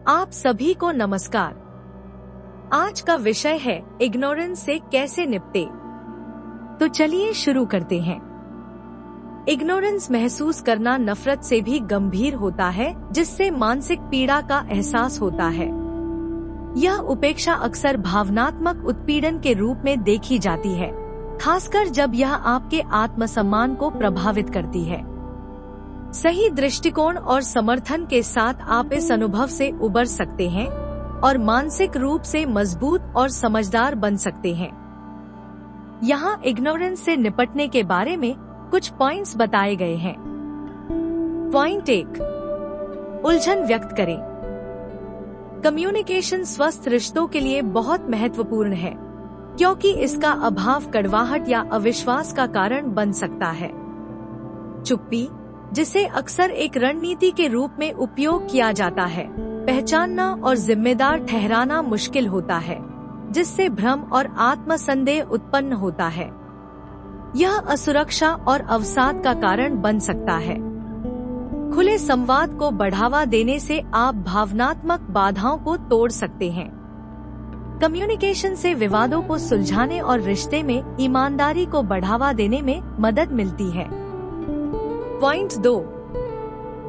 आप सभी को नमस्कार। आज का विषय है इग्नोरेंस से कैसे निपटे। तो चलिए शुरू करते हैं। इग्नोरेंस महसूस करना नफरत से भी गंभीर होता है, जिससे मानसिक पीड़ा का एहसास होता है। यह उपेक्षा अक्सर भावनात्मक उत्पीड़न के रूप में देखी जाती है, खासकर जब यह आपके आत्मसम्मान को प्रभावित करती है। सही दृष्टिकोण और समर्थन के साथ आप इस अनुभव से उबर सकते हैं और मानसिक रूप से मजबूत और समझदार बन सकते हैं। यहाँ इग्नोरेंस से निपटने के बारे में कुछ पॉइंट्स बताए गए हैं। पॉइंट 1, उलझन व्यक्त करें। कम्युनिकेशन स्वस्थ रिश्तों के लिए बहुत महत्वपूर्ण है, क्योंकि इसका अभाव कड़वाहट या अविश्वास का कारण बन सकता है। चुप्पी, जिसे अक्सर एक रणनीति के रूप में उपयोग किया जाता है, पहचानना और जिम्मेदार ठहराना मुश्किल होता है, जिससे भ्रम और आत्मसंदेह उत्पन्न होता है। यह असुरक्षा और अवसाद का कारण बन सकता है। खुले संवाद को बढ़ावा देने से आप भावनात्मक बाधाओं को तोड़ सकते हैं। कम्युनिकेशन से विवादों को सुलझाने और रिश्ते में ईमानदारी को बढ़ावा देने में मदद मिलती है। पॉइंट 2,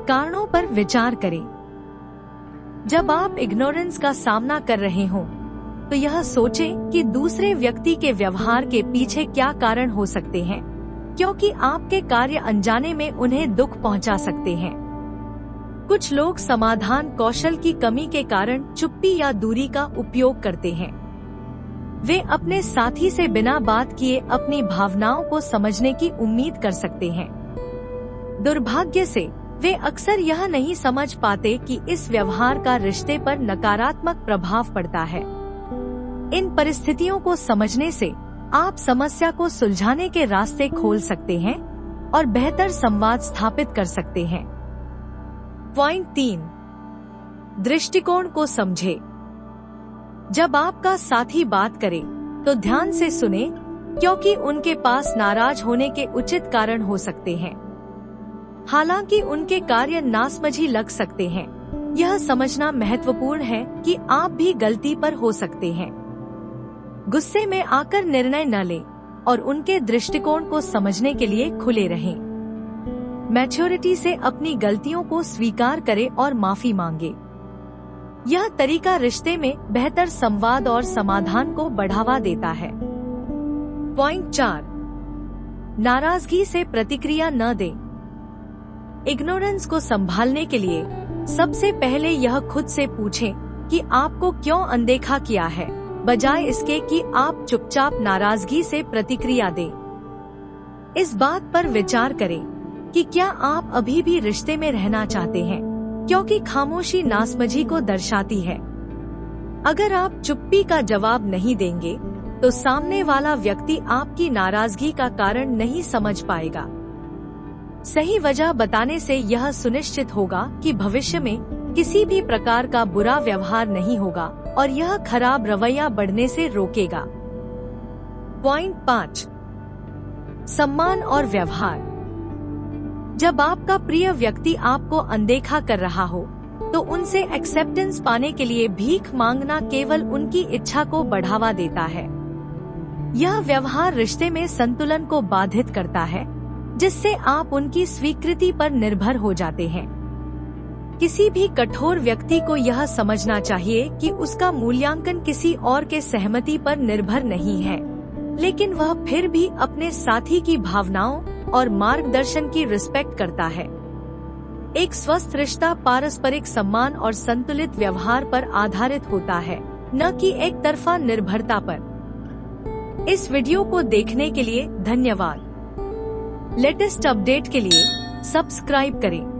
कारणों पर विचार करें। जब आप इग्नोरेंस का सामना कर रहे हों, तो यह सोचें कि दूसरे व्यक्ति के व्यवहार के पीछे क्या कारण हो सकते हैं, क्योंकि आपके कार्य अनजाने में उन्हें दुख पहुंचा सकते हैं। कुछ लोग समाधान कौशल की कमी के कारण चुप्पी या दूरी का उपयोग करते हैं। वे अपने साथी से बिना बात किए अपनी भावनाओं को समझने की उम्मीद कर सकते हैं। दुर्भाग्य से वे अक्सर यह नहीं समझ पाते कि इस व्यवहार का रिश्ते पर नकारात्मक प्रभाव पड़ता है। इन परिस्थितियों को समझने से आप समस्या को सुलझाने के रास्ते खोल सकते हैं और बेहतर संवाद स्थापित कर सकते हैं। पॉइंट 3, दृष्टिकोण को समझे। जब आपका साथी बात करे तो ध्यान से सुने, क्योंकि उनके पास नाराज होने के उचित कारण हो सकते हैं। हालांकि उनके कार्य नासमझी लग सकते हैं, यह समझना महत्वपूर्ण है कि आप भी गलती पर हो सकते हैं। गुस्से में आकर निर्णय न लें और उनके दृष्टिकोण को समझने के लिए खुले रहें। मैच्योरिटी से अपनी गलतियों को स्वीकार करें और माफी मांगे। यह तरीका रिश्ते में बेहतर संवाद और समाधान को बढ़ावा देता है। पॉइंट 4, नाराजगी से प्रतिक्रिया न दें। इग्नोरेंस को संभालने के लिए सबसे पहले यह खुद से पूछें कि आपको क्यों अनदेखा किया है, बजाय इसके कि आप चुपचाप नाराजगी से प्रतिक्रिया दें। इस बात पर विचार करें कि क्या आप अभी भी रिश्ते में रहना चाहते हैं, क्योंकि खामोशी नासमझी को दर्शाती है। अगर आप चुप्पी का जवाब नहीं देंगे, तो सामने वाला व्यक्ति आपकी नाराजगी का कारण नहीं समझ पाएगा। सही वजह बताने से यह सुनिश्चित होगा कि भविष्य में किसी भी प्रकार का बुरा व्यवहार नहीं होगा और यह खराब रवैया बढ़ने से रोकेगा। पॉइंट 5, सम्मान और व्यवहार। जब आपका प्रिय व्यक्ति आपको अनदेखा कर रहा हो, तो उनसे एक्सेप्टेंस पाने के लिए भीख मांगना केवल उनकी इच्छा को बढ़ावा देता है। यह व्यवहार रिश्ते में संतुलन को बाधित करता है, जिससे आप उनकी स्वीकृति पर निर्भर हो जाते हैं। किसी भी कठोर व्यक्ति को यह समझना चाहिए कि उसका मूल्यांकन किसी और के सहमति पर निर्भर नहीं है, लेकिन वह फिर भी अपने साथी की भावनाओं और मार्गदर्शन की रिस्पेक्ट करता है। एक स्वस्थ रिश्ता पारस्परिक सम्मान और संतुलित व्यवहार पर आधारित होता है, न कि एक तरफा निर्भरता पर। इस वीडियो को देखने के लिए धन्यवाद। लेटेस्ट अपडेट के लिए सब्सक्राइब करें।